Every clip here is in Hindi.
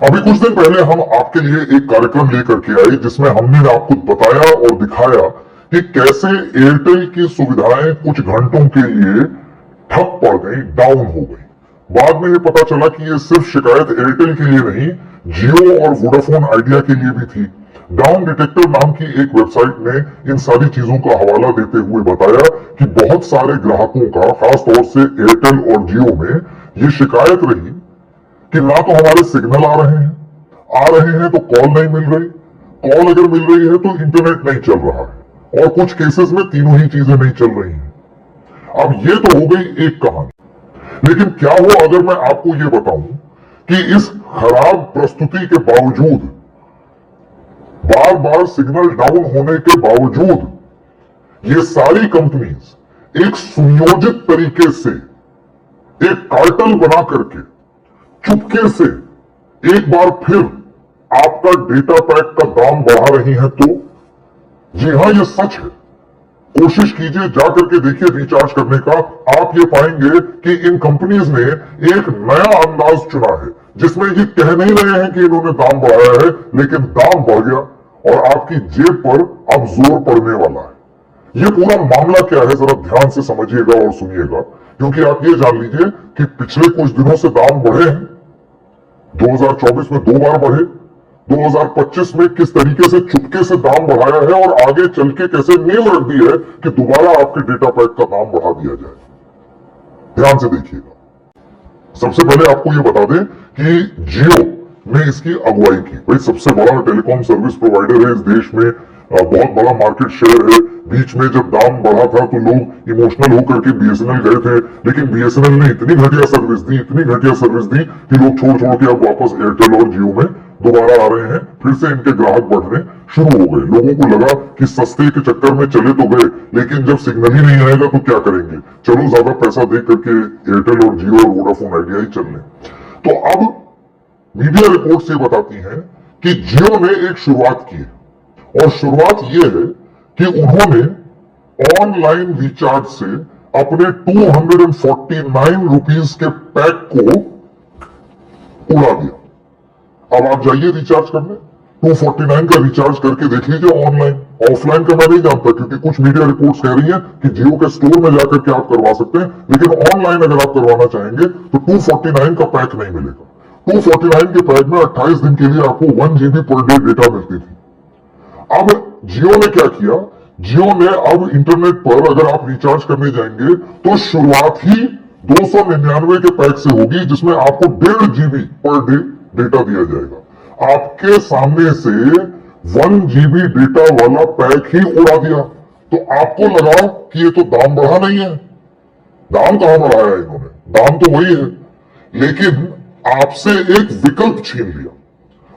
अभी कुछ दिन पहले हम आपके लिए एक कार्यक्रम लेकर के आए जिसमें हमने आपको बताया और दिखाया कि कैसे एयरटेल की सुविधाएं कुछ घंटों के लिए ठप पड़ गई, डाउन हो गई। बाद में ये पता चला कि ये सिर्फ शिकायत एयरटेल के लिए नहीं, जियो और वोडाफोन आइडिया के लिए भी थी। डाउन डिटेक्टर नाम की एक वेबसाइट ने इन सारी चीजों का हवाला देते हुए बताया कि बहुत सारे ग्राहकों का, खासतौर से एयरटेल और जियो में ये शिकायत रही कि ना तो हमारे सिग्नल आ रहे हैं तो कॉल नहीं मिल रही, कॉल अगर मिल रही है तो इंटरनेट नहीं चल रहा है, और कुछ केसेस में तीनों ही चीजें नहीं चल रही हैं। अब ये तो हो गई एक कहानी, लेकिन क्या हो अगर मैं आपको ये बताऊं कि इस खराब प्रस्तुति के बावजूद, बार बार सिग्नल डाउन होने के बावजूद, ये सारी कंपनीज एक सुनियोजित तरीके से एक कार्टल बना करके चुपके से एक बार फिर आपका डेटा पैक का दाम बढ़ा रही हैं। तो जी हां, ये सच है। कोशिश कीजिए, जाकर के देखिए रिचार्ज करने का। आप ये पाएंगे कि इन कंपनीज ने एक नया अंदाज चुना है जिसमें ये कह नहीं रहे हैं कि इन्होंने दाम बढ़ाया है, लेकिन दाम बढ़ गया और आपकी जेब पर अब जोर पड़ने वाला है। ये पूरा मामला क्या है, जरा ध्यान से समझिएगा और सुनिएगा, क्योंकि आप ये जान लीजिए कि पिछले कुछ दिनों से दाम बढ़े हैं। 2024 में 2 बार बढ़े, 2025 में किस तरीके से चुपके से दाम बढ़ाया है और आगे चल के कैसे नींव रख दी है कि दोबारा आपके डेटा पैक का दाम बढ़ा दिया जाए। ध्यान से देखिएगा। सबसे पहले आपको यह बता दें कि जियो ने इसकी अगुवाई की। भाई, सबसे बड़ा टेलीकॉम सर्विस प्रोवाइडर है इस देश में, बहुत बड़ा मार्केट शेयर है। बीच में जब दाम बढ़ा था तो लोग इमोशनल होकर के बीएसएनएल गए थे, लेकिन बीएसएनएल ने इतनी घटिया सर्विस दी, इतनी घटिया सर्विस दी कि लोग छोड़ छोड़ के अब वापस एयरटेल और जियो में दोबारा आ रहे हैं। फिर से इनके ग्राहक बढ़ने शुरू हो गए। लोगों को लगा कि सस्ते के चक्कर में चले तो गए, लेकिन जब सिग्नल ही नहीं आएगा तो क्या करेंगे, चलो ज्यादा पैसा दे करके एयरटेल और जियो और वोडाफोन आइडिया ही चल लें। तो अब मीडिया रिपोर्ट्स ये बताती हैं कि जियो ने एक शुरुआत की है, और शुरुआत ये है कि उन्होंने ऑनलाइन रिचार्ज से अपने 249 रुपीस के पैक को उड़ा दिया। अब आप जाइए रिचार्ज करने, 249 का रिचार्ज करके देख लीजिए ऑनलाइन। ऑफलाइन का मैं नहीं जानता, क्योंकि कुछ मीडिया रिपोर्ट्स कह रही हैं कि जियो के स्टोर में जाकर के आप करवा सकते हैं, लेकिन ऑनलाइन अगर आप करवाना चाहेंगे तो 249 का पैक नहीं मिलेगा। 249 के पैक में 28 दिन के लिए आपको 1 GB पर डे डेटा मिलती थी। अब जियो ने क्या किया, जियो ने अब इंटरनेट पर अगर आप रिचार्ज करने जाएंगे तो शुरुआत ही 299 के पैक से होगी, जिसमें आपको 1.5 GB पर डे डेटा दिया जाएगा। आपके सामने से 1 GB डेटा वाला पैक ही उड़ा दिया। तो आपको लगा कि ये तो दाम बढ़ा नहीं है। दाम कहां बढ़ाया है इन्होंने, दाम तो वही है, लेकिन आपसे एक विकल्प छीन लिया।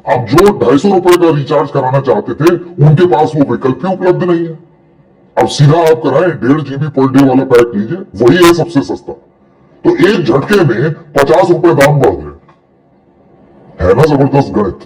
अब जो 250 रुपए का रिचार्ज कराना चाहते थे, उनके पास वो विकल्प ही उपलब्ध नहीं है। अब सीधा आप कराएं 1.5 GB पर डे वाला पैक लीजिए, वही है सबसे सस्ता। तो एक झटके में 50 रुपए दाम बढ़ गए। है ना जबरदस्त गणित।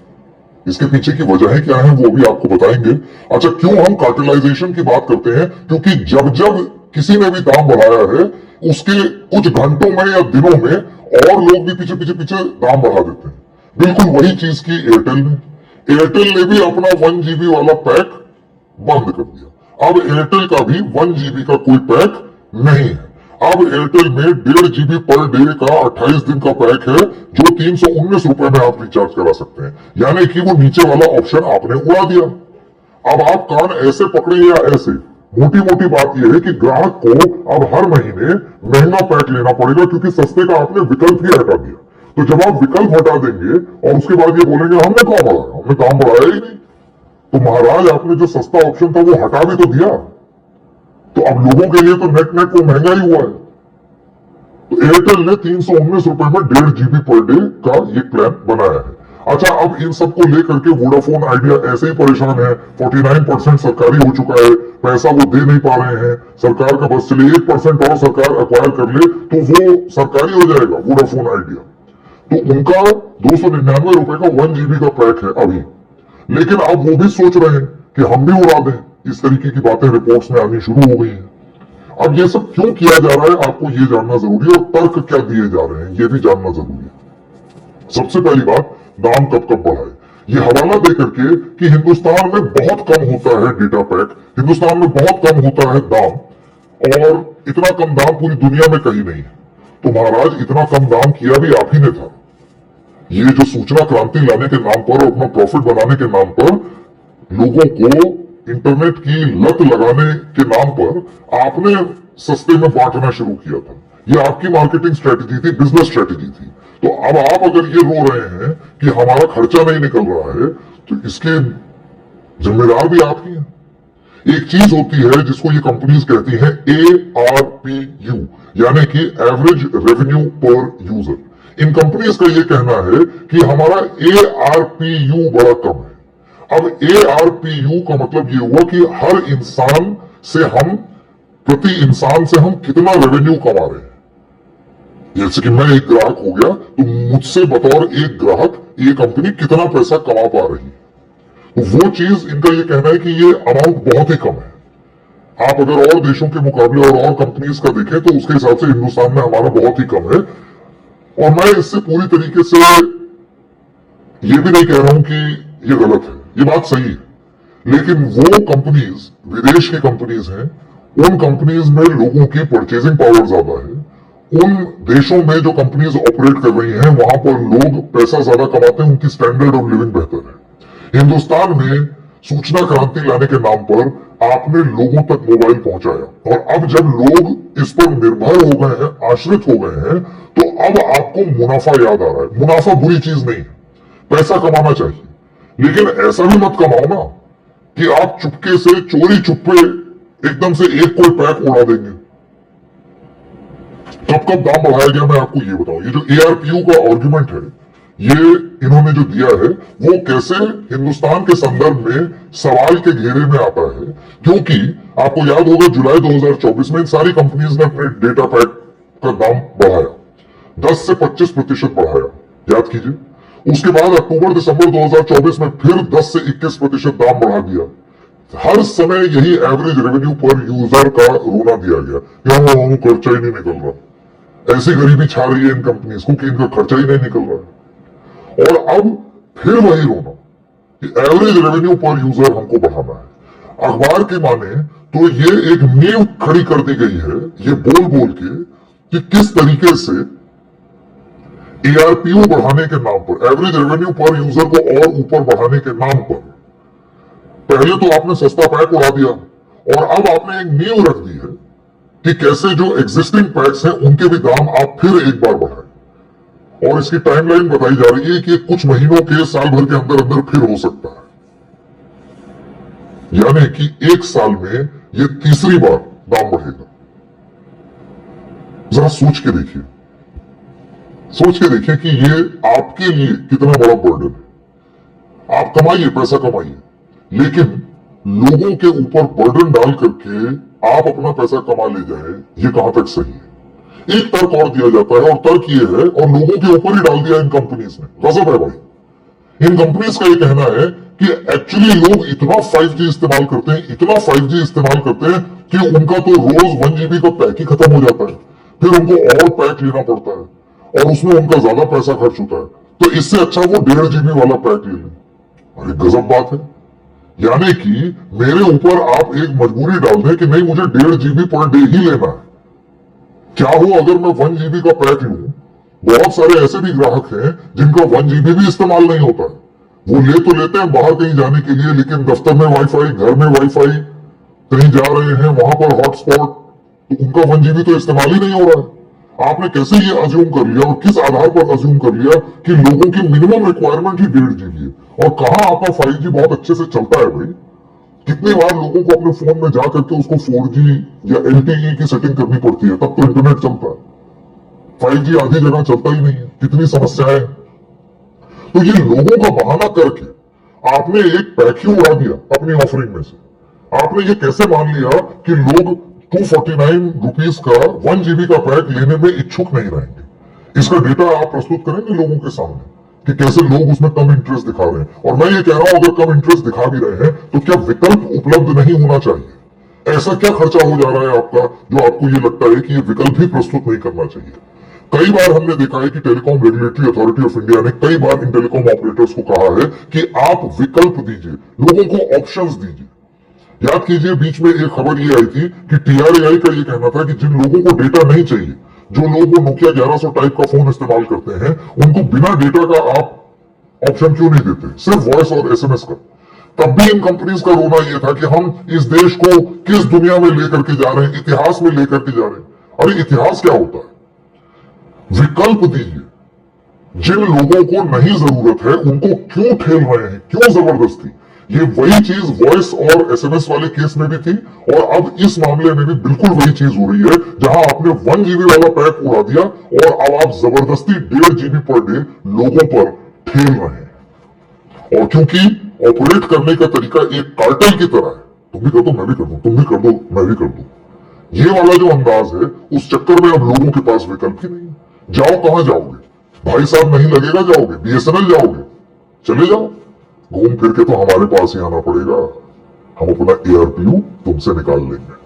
इसके पीछे की वजह क्या है वो भी आपको बताएंगे। अच्छा, क्यों हम कार्टेलाइजेशन की बात करते हैं, क्योंकि जब जब किसी ने भी दाम बढ़ाया है, उसके कुछ घंटों में या दिनों में और लोग भी पीछे पीछे पीछे दाम बढ़ा देते हैं। बिल्कुल वही चीज की एयरटेल ने भी अपना 1 GB वाला पैक बंद कर दिया। अब एयरटेल का भी 1 GB का कोई पैक नहीं है। अब एयरटेल में 1.5 GB पर डे का 28 दिन का पैक है, जो 319 रुपए में आप रिचार्ज करा सकते हैं। यानी कि वो नीचे वाला ऑप्शन आपने उड़ा दिया। अब आप कान ऐसे पकड़े या ऐसे, मोटी मोटी बात यह है कि ग्राहक को अब हर महीने महंगा पैक लेना पड़ेगा, क्योंकि सस्ते का आपने विकल्प ही हटा दिया। तो जब आप विकल्प हटा देंगे और उसके बाद ये बोलेंगे हमने कहां बढ़ाया, हमने दाम बढ़ाया ही नहीं, तो महाराज आपने जो सस्ता ऑप्शन था वो हटा भी तो दिया। तो अब लोगों के लिए तो नेट नेट वो महंगा ही हुआ है। तो एयरटेल ने 319 रुपए में 1.5 GB पर डे का ये प्लान बनाया है। अच्छा, अब इन सबको लेकर के वोडाफोन आइडिया ऐसे ही परेशान है। 49% सरकारी हो चुका है, पैसा वो दे नहीं पा रहे हैं। सरकार का बस चले 1% और सरकार एक्वायर कर ले तो वो सरकारी हो जाएगा वोडाफोन आइडिया। तो उनका 299 रुपए का 1 GB का पैक है अभी, लेकिन अब वो भी सोच रहे हैं कि हम भी उड़ा दें। इस तरीके की बातें रिपोर्ट्स में आनी शुरू हो गई हैं। अब ये सब क्यों किया जा रहा है आपको ये जानना जरूरी है, और तर्क क्या दिए जा रहे हैं ये भी जानना जरूरी है। सबसे पहली बात, दाम कब कब बढ़ाए। ये हवाला दे करके कि हिंदुस्तान में बहुत कम होता है डेटा पैक, हिंदुस्तान में बहुत कम होता है दाम, और इतना कम दाम पूरी दुनिया में कहीं नहीं है। तो महाराज इतना कम दाम किया भी आप ही ने था। ये जो सूचना क्रांति लाने के नाम पर और अपना प्रॉफिट बनाने के नाम पर लोगों को इंटरनेट की लत लगाने के नाम पर आपने सस्ते में बांटना शुरू किया था। ये आपकी मार्केटिंग स्ट्रेटेजी थी, बिजनेस स्ट्रेटेजी थी। तो अब आप अगर ये रो रहे हैं कि हमारा खर्चा नहीं निकल रहा है, तो इसके जिम्मेदार भी आप ही हैं। एक चीज होती है जिसको ये कंपनीज कहती हैं ARPU, यानी कि एवरेज रेवेन्यू पर यूजर। इन कंपनीज का ये कहना है कि हमारा ARPU बड़ा कम है। अब ARPU का मतलब ये हुआ कि हर इंसान से हम, प्रति इंसान से हम कितना रेवेन्यू कमा रहे हैं। जैसे कि मैं एक ग्राहक हो गया, तो मुझसे बतौर एक ग्राहक ये कंपनी कितना पैसा कमा पा रही है। तो वो चीज इनका ये कहना है कि ये अमाउंट बहुत ही कम है। आप अगर और देशों के मुकाबले और कंपनीज का देखें तो उसके हिसाब से हिंदुस्तान में हमारा बहुत ही कम है। और मैं इससे पूरी तरीके से ये भी नहीं कह रहा हूं कि ये गलत है, ये बात सही है। लेकिन वो कंपनीज विदेश की कंपनीज हैं, उन कंपनीज में लोगों की परचेजिंग पावर ज्यादा है। उन देशों में जो कंपनीज ऑपरेट कर रही हैं वहां पर लोग पैसा ज्यादा कमाते हैं, उनकी स्टैंडर्ड ऑफ लिविंग बेहतर है। हिंदुस्तान में सूचना क्रांति लाने के नाम पर आपने लोगों तक मोबाइल पहुंचाया, और अब जब लोग इस पर निर्भर हो गए हैं, आश्रित हो गए हैं, तो अब आपको मुनाफा याद आ रहा है। मुनाफा बुरी चीज नहीं है, पैसा कमाना चाहिए, लेकिन ऐसा भी मत कमाओ ना कि आप चुपके से, चोरी चुप्पे एकदम से एक कोई पैक उड़ा देंगे। कब कब दाम बढ़ाया गया मैं आपको ये बताऊं। ये जो ARPU का आर्गुमेंट है, ये इन्होंने जो दिया है वो कैसे हिंदुस्तान के संदर्भ में सवाल के घेरे में आता है, क्योंकि आपको याद होगा जुलाई 2024 में इन सारी कंपनीज ने अपने डेटा पैक का दाम बढ़ाया, 10 से 25% बढ़ाया, याद कीजिए। उसके बाद अक्टूबर दिसंबर 2024 में फिर 10 से 21% दाम बढ़ा दिया। हर समय यही एवरेज रेवेन्यू पर यूजर का रोना दिया गया, यहाँ खर्चा ही नहीं निकल रहा। ऐसी गरीबी छा रही है इन कंपनीज को कि इनका खर्चा ही नहीं निकल रहा है। और अब फिर वही रोना कि एवरेज रेवेन्यू पर यूजर हमको बढ़ाना है। अखबार के माने तो ये एक नींव खड़ी कर दी गई है, ये बोल बोल के, कि किस तरीके से ARPU बढ़ाने के नाम पर, एवरेज रेवेन्यू पर यूजर को और ऊपर बढ़ाने के नाम पर, पहले तो आपने सस्ता पैक उड़ा दिया, और अब आपने एक नींव रख दी है कि कैसे जो एग्जिस्टिंग पैक्स हैं उनके भी दाम आप फिर एक बार बढ़ाएं। और इसकी टाइमलाइन बताई जा रही है कि कुछ महीनों के, साल भर के अंदर अंदर फिर हो सकता है। यानी कि एक साल में ये तीसरी बार दाम बढ़ेगा। जरा सोच के देखिए, सोच के देखिए कि ये आपके लिए कितना बड़ा बर्डन है। आप कमाइए, पैसा कमाइए, लेकिन लोगों के ऊपर बर्डन डाल करके आप अपना पैसा कमा ले जाए, ये कहां तक सही है। एक तर्क और दिया जाता है, और तर्क ये है, और लोगों के ऊपर ही डाल दिया इन कंपनीज ने। गजब है भाई। इन कंपनीज का ये कहना है कि एक्चुअली लोग इतना 5G इस्तेमाल करते हैं, इतना 5G इस्तेमाल करते हैं कि उनका तो रोज 1 GB का पैक ही खत्म हो जाता है, फिर उनको और पैक लेना पड़ता है, और उसमें उनका ज्यादा पैसा खर्च होता है। तो इससे अच्छा वो 1.5 GB वाला पैक ले लें। अरे गजब बात है। यानी कि मेरे ऊपर आप एक मजबूरी डाल दें कि नहीं, मुझे 1.5 GB पर डे ही लेना है। क्या हो अगर मैं 1 GB का पैक लूं? बहुत सारे ऐसे भी ग्राहक हैं जिनका 1 GB भी इस्तेमाल नहीं होता है। वो ले तो लेते हैं बाहर कहीं जाने के लिए, लेकिन दफ्तर में वाईफाई, घर में वाईफाई, कहीं जा रहे हैं वहां पर हॉटस्पॉट, तो उनका 1 GB तो इस्तेमाल ही नहीं हो रहा है। आपने कैसे ये अज्यूम कर लिया, और किस आधार पर अज्यूम कर लिया कि लोगों की मिनिमम रिक्वायरमेंट ही 1.5 GB है? और कहां आपका 5G बहुत अच्छे से चलता है भाई। कितनी बार लोगों को अपने फोन में जाकर के उसको 4G या LTE की सेटिंग करनी पड़ती है, तब तो इंटरनेट चलता है। 5G आधी जगह चलता ही नहीं है, कितनी समस्याएं। तो ये लोगों का बहाना करके आपने एक पैक ही उड़ा दिया अपनी ऑफरिंग में से। आपने ये कैसे मान लिया कि लोग 249 रुपीज का 1 GB का पैक लेने में इच्छुक नहीं रहेंगे? इसका डेटा आप प्रस्तुत करेंगे लोगों के सामने कि कैसे लोग उसमें कम इंटरेस्ट दिखा रहे हैं। और मैं ये कह रहा हूं, अगर कम इंटरेस्ट दिखा भी रहे हैं तो क्या विकल्प उपलब्ध नहीं होना चाहिए? ऐसा क्या खर्चा हो जा रहा है आपका जो आपको ये लगता है कि ये विकल्प ही प्रस्तुत नहीं करना चाहिए? कई बार हमने देखा है कि telecom regulatory authority of India ने कई बार इन टेलीकॉम ऑपरेटर्स को कहा है कि आप विकल्प दीजिए, लोगों को ऑप्शंस दीजिए। याद कीजिए बीच में एक खबर ये आई थी कि TRAI का ये कहना था कि जिन लोगों को डेटा नहीं चाहिए, जो लोग नोकिया 1100 टाइप का फोन इस्तेमाल करते हैं, उनको बिना डेटा का आप ऑप्शन क्यों नहीं देते, सिर्फ वॉइस और SMS का। तब भी इन कंपनीज का रोना यह था कि हम इस देश को किस दुनिया में लेकर के जा रहे हैं, इतिहास में लेकर के जा रहे हैं। अरे इतिहास क्या होता है? विकल्प दीजिए। जिन लोगों को नहीं जरूरत है उनको क्यों ठेल रहे हैं, क्यों जबरदस्ती? ये वही चीज वॉइस और SMS वाले केस में भी थी और अब इस मामले में भी बिल्कुल वही चीज हो रही है, जहां आपने 1 GB वाला पैक उड़ा दिया और अब आप जबरदस्ती 1.5 GB पर डे लोगों पर ठेल रहे हैं। और क्योंकि ऑपरेट करने का तरीका एक कार्टेल की तरह है, तुम भी कर दो मैं भी कर दूं, तुम भी कर दो मैं भी कर दूं, ये वाला जो अंदाज है, उस चक्कर में अब लोगों के पास विकल्प ही नहीं है। जाओ कहां जाओगे? भाई साहब नहीं लगेगा जाओगे, BSNL जाओगे, चले जाओ, घूम फिर के तो हमारे पास ही आना पड़ेगा। हम अपना ARPU तुमसे निकाल लेंगे।